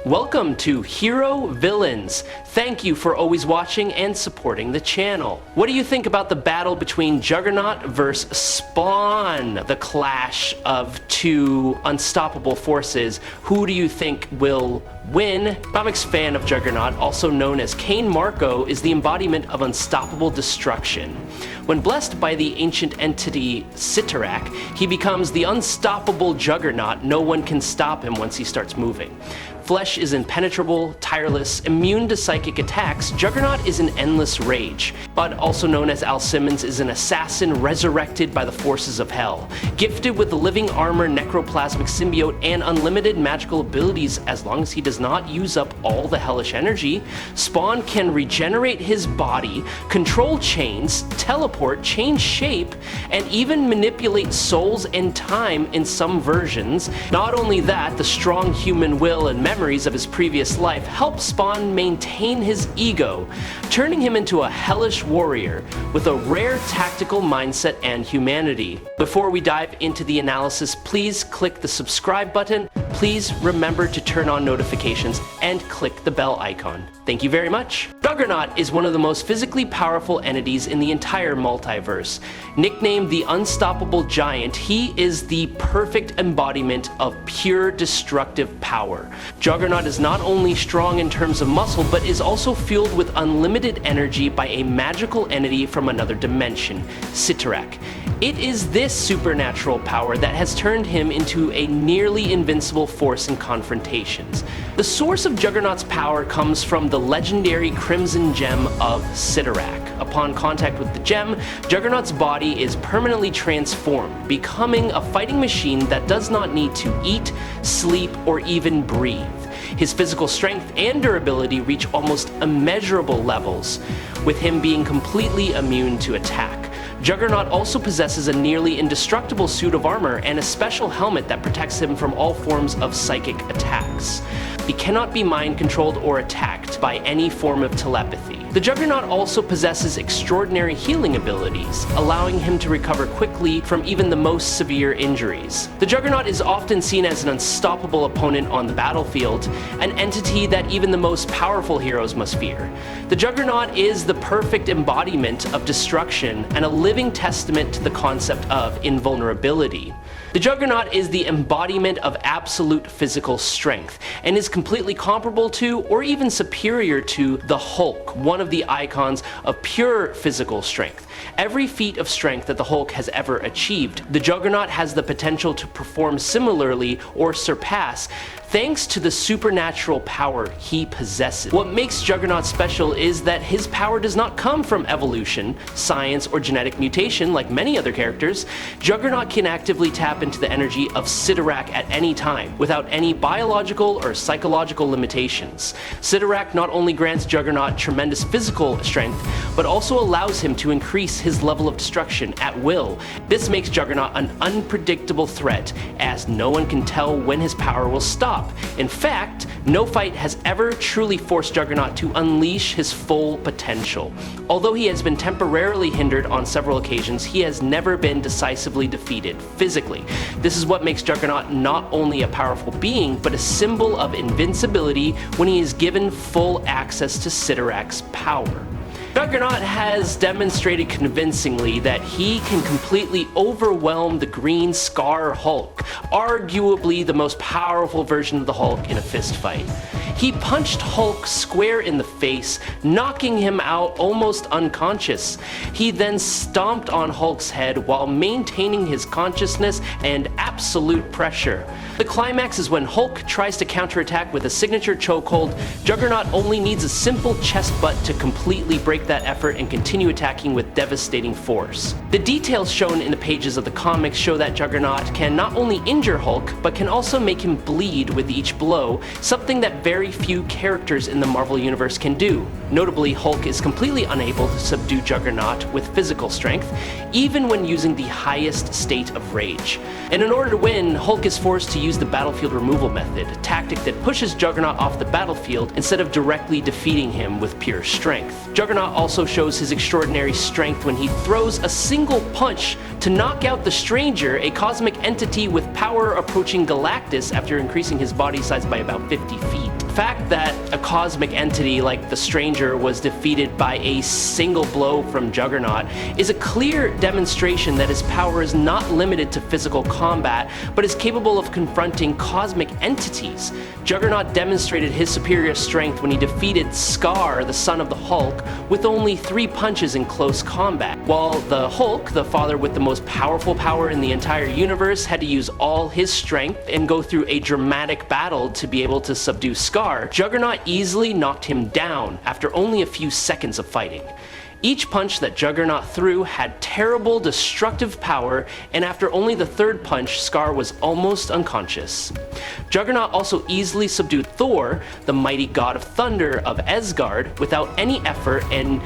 Welcome to Hero Villains. Thank you for always watching and supporting the channel. What do you think about the battle between Juggernaut versus Spawn? The clash of two unstoppable forces. Who do you think will win? Comics fan of Juggernaut, also known as Cain Marko, is the embodiment of unstoppable destruction. When blessed by the ancient entity Cyttorak, he becomes the unstoppable Juggernaut. No one can stop him once he starts moving. Flesh is impenetrable, tireless, immune to psychic attacks. Juggernaut is an endless rage. Bud, also known as Simmons, is an assassin resurrected by the forces of hell. Gifted with the living armor, necroplasmic symbiote, and unlimited magical abilities as long as he does not use up all the hellish energy, Spawn can regenerate his body, control chains, teleport, change shape, and even manipulate souls and time in some versions. Not only that, the strong human will and memories of his previous life help Spawn maintain his ego, turning him into a hellish warrior with a rare tactical mindset and humanity. Before we dive into the analysis, please click the subscribe button. Please remember to turn on notifications and click the bell icon. Thank you very much. Juggernaut is one of the most physically powerful entities in the entire multiverse. Nicknamed the Unstoppable Giant, he is the perfect embodiment of pure destructive power. Juggernaut is not only strong in terms of muscle, but is also fueled with unlimited energy by a magical entity from another dimension, Cyttorak. It is this supernatural power that has turned him into a nearly invincible force in confrontations. The source of Juggernaut's power comes from the legendary Crimson Gem of Cyttorak. Upon contact with the gem, Juggernaut's body is permanently transformed, becoming a fighting machine that does not need to eat, sleep, or even breathe. His physical strength and durability reach almost immeasurable levels, with him being completely immune to attack. Juggernaut also possesses a nearly indestructible suit of armor and a special helmet that protects him from all forms of psychic attacks. He cannot be mind-controlled or attacked by any form of telepathy. The Juggernaut also possesses extraordinary healing abilities, allowing him to recover quickly from even the most severe injuries. The Juggernaut is often seen as an unstoppable opponent on the battlefield, an entity that even the most powerful heroes must fear. The Juggernaut is the perfect embodiment of destruction and a living testament to the concept of invulnerability. The Juggernaut is the embodiment of absolute physical strength, and is completely comparable to, or even superior to, the Hulk, one of the icons of pure physical strength. Every feat of strength that the Hulk has ever achieved, the Juggernaut has the potential to perform similarly or surpass, thanks to the supernatural power he possesses. What makes Juggernaut special is that his power does not come from evolution, science, or genetic mutation like many other characters. Juggernaut can actively tap into the energy of Cyttorak at any time, without any biological or psychological limitations. Cyttorak not only grants Juggernaut tremendous physical strength, but also allows him to increase his level of destruction at will. This makes Juggernaut an unpredictable threat, as no one can tell when his power will stop. In fact, no fight has ever truly forced Juggernaut to unleash his full potential. Although he has been temporarily hindered on several occasions, he has never been decisively defeated physically. This is what makes Juggernaut not only a powerful being, but a symbol of invincibility when he is given full access to Cyttorak's power. Juggernaut has demonstrated convincingly that he can completely overwhelm the Green Scar Hulk, arguably the most powerful version of the Hulk in a fistfight. He punched Hulk square in the face, knocking him out almost unconscious. He then stomped on Hulk's head while maintaining his consciousness and absolute pressure. The climax is when Hulk tries to counterattack with a signature chokehold. Juggernaut only needs a simple chest butt to completely break that effort and continue attacking with devastating force. The details shown in the pages of the comics show that Juggernaut can not only injure Hulk, but can also make him bleed with each blow, something that very few characters in the Marvel Universe can do. Notably, Hulk is completely unable to subdue Juggernaut with physical strength, even when using the highest state of rage. And in order to win, Hulk is forced to use the battlefield removal method, a tactic that pushes Juggernaut off the battlefield instead of directly defeating him with pure strength. Juggernaut also shows his extraordinary strength when he throws a single punch to knock out the Stranger, a cosmic entity with power approaching Galactus after increasing his body size by about 50 feet. fact that a cosmic entity like the Stranger was defeated by a single blow from Juggernaut is a clear demonstration that his power is not limited to physical combat, but is capable of confronting cosmic entities. Juggernaut demonstrated his superior strength when he defeated Scar, the son of the Hulk, with only 3 punches in close combat. While the Hulk, the father with the most powerful power in the entire universe, had to use all his strength and go through a dramatic battle to be able to subdue Scar, Juggernaut easily knocked him down after only a few seconds of fighting. Each punch that Juggernaut threw had terrible destructive power, and after only the 3rd punch, Scar was almost unconscious. Juggernaut also easily subdued Thor, the mighty god of thunder of Asgard, without any effort, and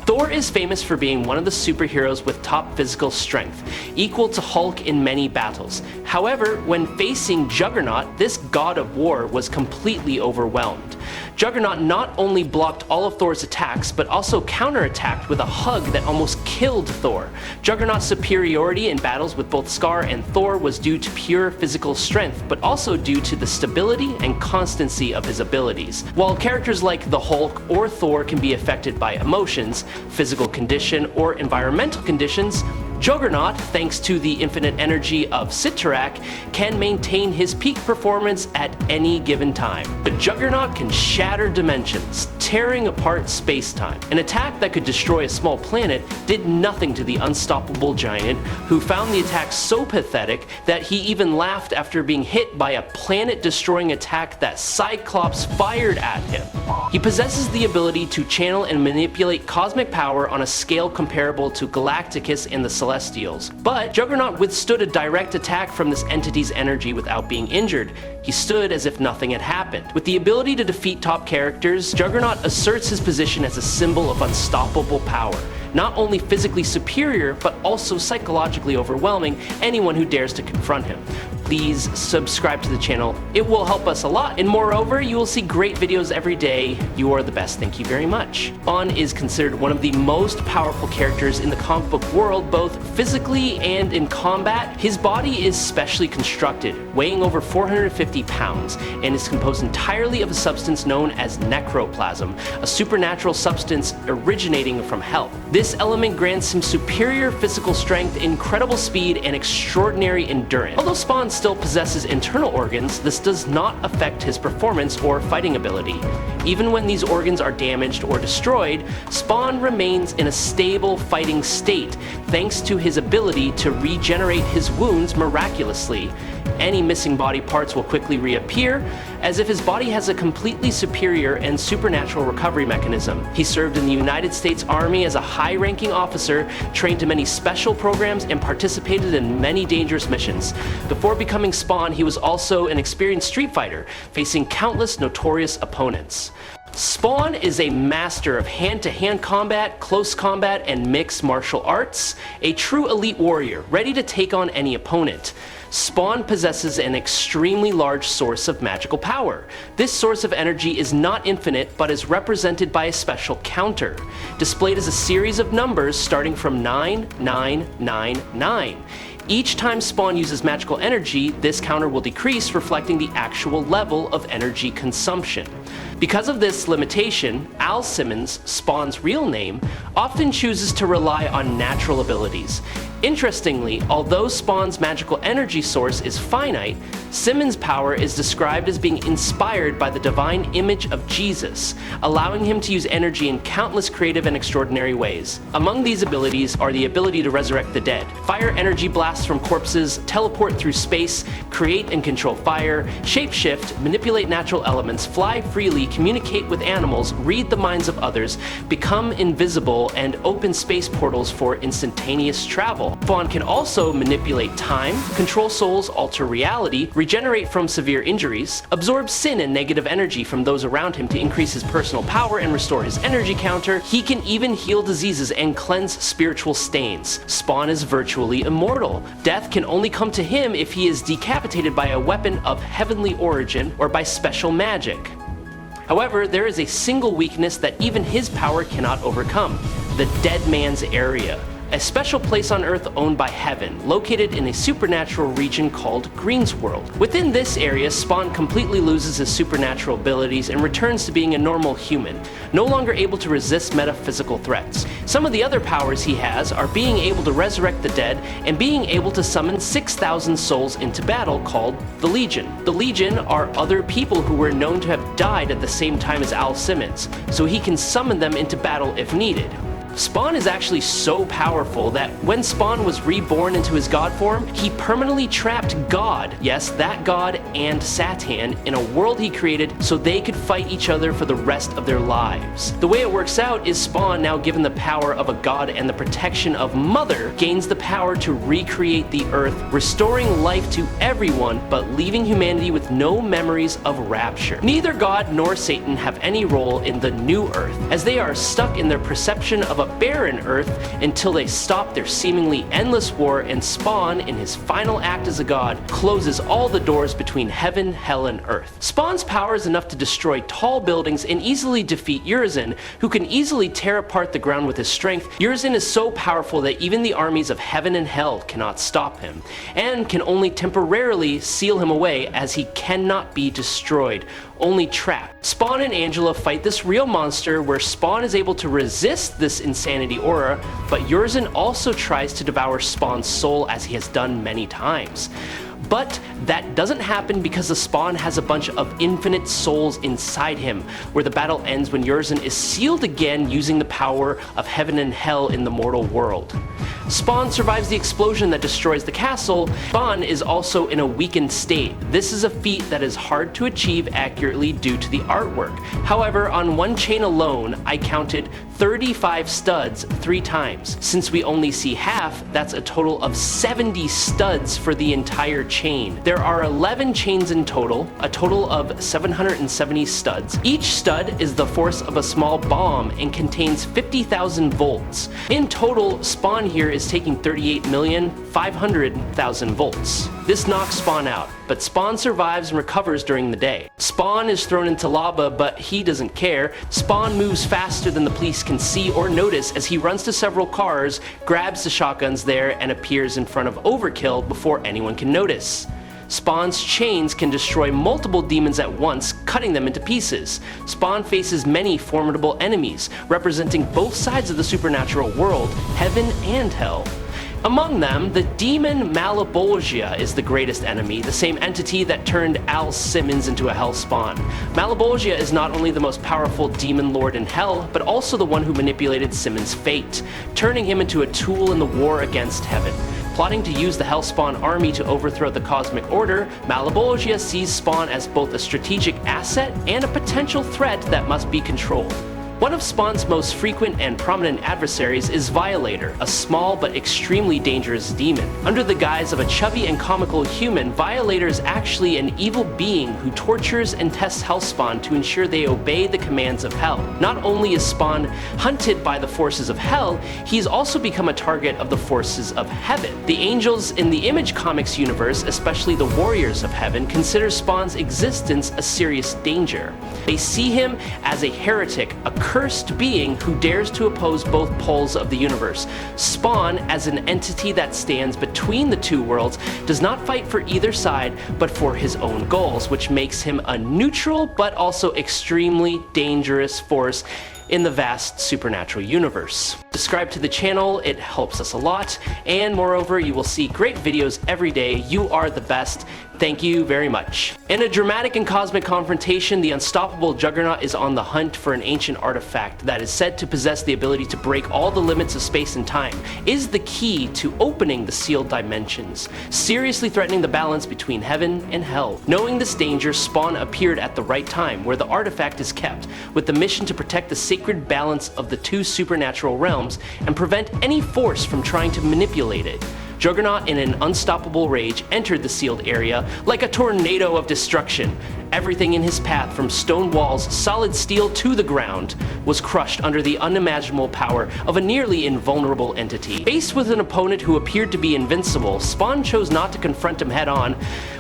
Thor is famous for being one of the superheroes with top physical strength, equal to Hulk in many battles. However, when facing Juggernaut, this god of war was completely overwhelmed. Juggernaut not only blocked all of Thor's attacks, but also counterattacked with a hug that almost killed Thor. Juggernaut's superiority in battles with both Scar and Thor was due to pure physical strength, but also due to the stability and constancy of his abilities. While characters like the Hulk or Thor can be affected by emotions, physical condition, or environmental conditions, Juggernaut, thanks to the infinite energy of Cyttorak, can maintain his peak performance at any given time. The Juggernaut can shatter dimensions, tearing apart space-time. An attack that could destroy a small planet did nothing to the unstoppable giant, who found the attack so pathetic that he even laughed after being hit by a planet-destroying attack that Cyclops fired at him. He possesses the ability to channel and manipulate cosmic power on a scale comparable to Galacticus and the Celestials. But Juggernaut withstood a direct attack from this entity's energy without being injured. He stood as if nothing had happened. With the ability to defeat top characters, Juggernaut asserts his position as a symbol of unstoppable power. Not only physically superior, but also psychologically overwhelming anyone who dares to confront him. Please subscribe to the channel. It will help us a lot, and moreover, you will see great videos every day. You are the best. Thank you very much. Spawn is considered one of the most powerful characters in the comic book world, both physically and in combat. His body is specially constructed, weighing over 450 pounds, and is composed entirely of a substance known as necroplasm, a supernatural substance originating from hell. This element grants him superior physical strength, incredible speed, and extraordinary endurance. Although Spawn still possesses internal organs, this does not affect his performance or fighting ability. Even when these organs are damaged or destroyed, Spawn remains in a stable fighting state, thanks to his ability to regenerate his wounds miraculously. Any missing body parts will quickly reappear, as if his body has a completely superior and supernatural recovery mechanism. He served in the United States Army as a high-ranking officer, trained in many special programs, and participated in many dangerous missions. Before becoming Spawn, he was also an experienced street fighter, facing countless notorious opponents. Spawn is a master of hand-to-hand combat, close combat, and mixed martial arts, a true elite warrior, ready to take on any opponent. Spawn possesses an extremely large source of magical power. This source of energy is not infinite, but is represented by a special counter, displayed as a series of numbers starting from 9999. Each time Spawn uses magical energy, this counter will decrease, reflecting the actual level of energy consumption. Because of this limitation, Simmons, Spawn's real name, often chooses to rely on natural abilities. Interestingly, although Spawn's magical energy source is finite, Simmons' power is described as being inspired by the divine image of Jesus, allowing him to use energy in countless creative and extraordinary ways. Among these abilities are the ability to resurrect the dead, fire energy blasts from corpses, teleport through space, create and control fire, shapeshift, manipulate natural elements, fly freely, communicate with animals, read the minds of others, become invisible, and open space portals for instantaneous travel. Spawn can also manipulate time, control souls, alter reality, regenerate from severe injuries, absorb sin and negative energy from those around him to increase his personal power and restore his energy counter. He can even heal diseases and cleanse spiritual stains. Spawn is virtually immortal. Death can only come to him if he is decapitated by a weapon of heavenly origin or by special magic. However, there is a single weakness that even his power cannot overcome: the dead man's area. a special place on Earth owned by Heaven, located in a supernatural region called Greensworld. Within this area, Spawn completely loses his supernatural abilities and returns to being a normal human, no longer able to resist metaphysical threats. Some of the other powers he has are being able to resurrect the dead and being able to summon 6,000 souls into battle called the Legion. The Legion are other people who were known to have died at the same time as Simmons, so he can summon them into battle if needed. Spawn is actually so powerful that when Spawn was reborn into his god form, he permanently trapped God, yes, that God and Satan, in a world he created so they could fight each other for the rest of their lives. The way it works out is Spawn, now given the power of a god and the protection of Mother, gains the power to recreate the Earth, restoring life to everyone but leaving humanity with no memories of rapture. Neither God nor Satan have any role in the new Earth, as they are stuck in their perception of a barren Earth until they stop their seemingly endless war, and Spawn, in his final act as a god, closes all the doors between heaven, hell, and Earth. Spawn's power is enough to destroy tall buildings and easily defeat Urizen, who can easily tear apart the ground with his strength. Urizen is so powerful that even the armies of heaven and hell cannot stop him, and can only temporarily seal him away, as he cannot be destroyed, only trapped. Spawn and Angela fight this real monster, where Spawn is able to resist this insanity aura, but Urizen also tries to devour Spawn's soul, as he has done many times. But that doesn't happen because the Spawn has a bunch of infinite souls inside him, where the battle ends when Urizen is sealed again using the power of heaven and hell in the mortal world. Spawn survives the explosion that destroys the castle. Spawn is also in a weakened state. This is a feat that is hard to achieve accurately due to the artwork. However, on one chain alone, I counted 35 studs 3 times. Since we only see half, that's a total of 70 studs for the entire chain. There are 11 chains in total, a total of 770 studs. Each stud is the force of a small bomb and contains 50,000 volts. In total, Spawn here is taking 38,500,000 volts. This knocks Spawn out, but Spawn survives and recovers during the day. Spawn is thrown into lava, but he doesn't care. Spawn moves faster than the police can see or notice, as he runs to several cars, grabs the shotguns there, and appears in front of Overkill before anyone can notice. Spawn's chains can destroy multiple demons at once, cutting them into pieces. Spawn faces many formidable enemies, representing both sides of the supernatural world, heaven and hell. Among them, the demon Malebolgia is the greatest enemy, the same entity that turned Simmons into a hell spawn. Malebolgia is not only the most powerful demon lord in hell, but also the one who manipulated Simmons' fate, turning him into a tool in the war against heaven. Plotting to use the Hellspawn army to overthrow the Cosmic Order, Malebolgia sees Spawn as both a strategic asset and a potential threat that must be controlled. One of Spawn's most frequent and prominent adversaries is Violator, a small but extremely dangerous demon. Under the guise of a chubby and comical human, Violator is actually an evil being who tortures and tests Hellspawn to ensure they obey the commands of Hell. Not only is Spawn hunted by the forces of Hell, he's also become a target of the forces of Heaven. The angels in the Image Comics universe, especially the Warriors of Heaven, consider Spawn's existence a serious danger. They see him as a heretic, a cursed being who dares to oppose both poles of the universe. Spawn, as an entity that stands between the two worlds, does not fight for either side, but for his own goals, which makes him a neutral but also extremely dangerous force in the vast supernatural universe. Subscribe to the channel, it helps us a lot, and moreover, you will see great videos every day. You are the best. Thank you very much. In a dramatic and cosmic confrontation, the unstoppable Juggernaut is on the hunt for an ancient artifact that is said to possess the ability to break all the limits of space and time, is the key to opening the sealed dimensions, seriously threatening the balance between heaven and hell. Knowing this danger, Spawn appeared at the right time, where the artifact is kept, with the mission to protect the sacred balance of the two supernatural realms and prevent any force from trying to manipulate it. Juggernaut, in an unstoppable rage, entered the sealed area like a tornado of destruction. Everything in his path, from stone walls, solid steel to the ground, was crushed under the unimaginable power of a nearly invulnerable entity. Faced with an opponent who appeared to be invincible, Spawn chose not to confront him head-on,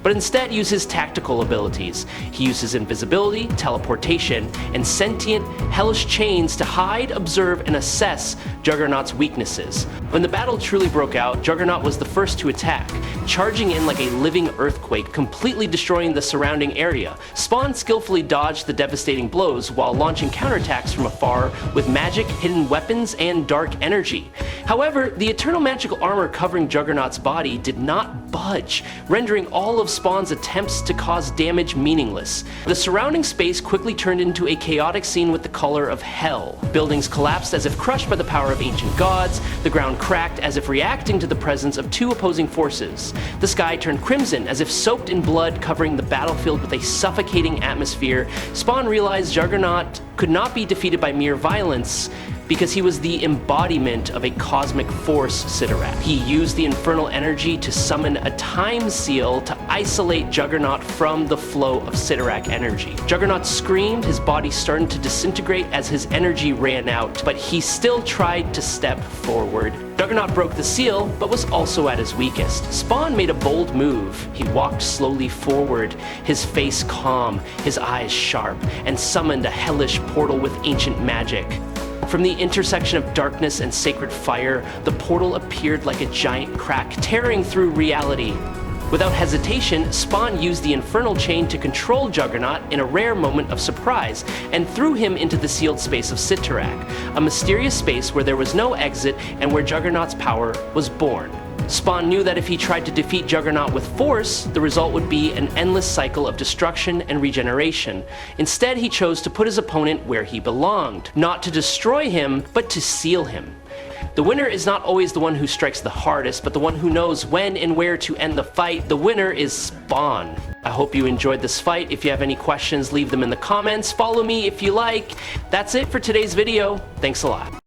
but instead use his tactical abilities. He uses invisibility, teleportation, and sentient, hellish chains to hide, observe, and assess Juggernaut's weaknesses. When the battle truly broke out, Juggernaut was the first to attack, charging in like a living earthquake, completely destroying the surrounding area. Spawn skillfully dodged the devastating blows while launching counterattacks from afar with magic, hidden weapons, and dark energy. However, the eternal magical armor covering Juggernaut's body did not budge, rendering all of Spawn's attempts to cause damage meaningless. The surrounding space quickly turned into a chaotic scene with the color of hell. Buildings collapsed as if crushed by the power of ancient gods, the ground cracked as if reacting to the presence of two opposing forces. The sky turned crimson as if soaked in blood, covering the battlefield with a suffocating atmosphere. Spawn realized Juggernaut could not be defeated by mere violence, because he was the embodiment of a cosmic force, Cyttorak. He used the infernal energy to summon a time seal to isolate Juggernaut from the flow of Cyttorak energy. Juggernaut screamed, his body started to disintegrate as his energy ran out, but he still tried to step forward. Juggernaut broke the seal, but was also at his weakest. Spawn made a bold move. He walked slowly forward, his face calm, his eyes sharp, and summoned a hellish portal with ancient magic. From the intersection of darkness and sacred fire, the portal appeared like a giant crack, tearing through reality. Without hesitation, Spawn used the infernal chain to control Juggernaut in a rare moment of surprise, and threw him into the sealed space of Cyttorak, a mysterious space where there was no exit and where Juggernaut's power was born. Spawn knew that if he tried to defeat Juggernaut with force, the result would be an endless cycle of destruction and regeneration. Instead, he chose to put his opponent where he belonged, not to destroy him, but to seal him. The winner is not always the one who strikes the hardest, but the one who knows when and where to end the fight. The winner is Spawn. I hope you enjoyed this fight. If you have any questions, leave them in the comments. Follow me if you like. That's it for today's video. Thanks a lot.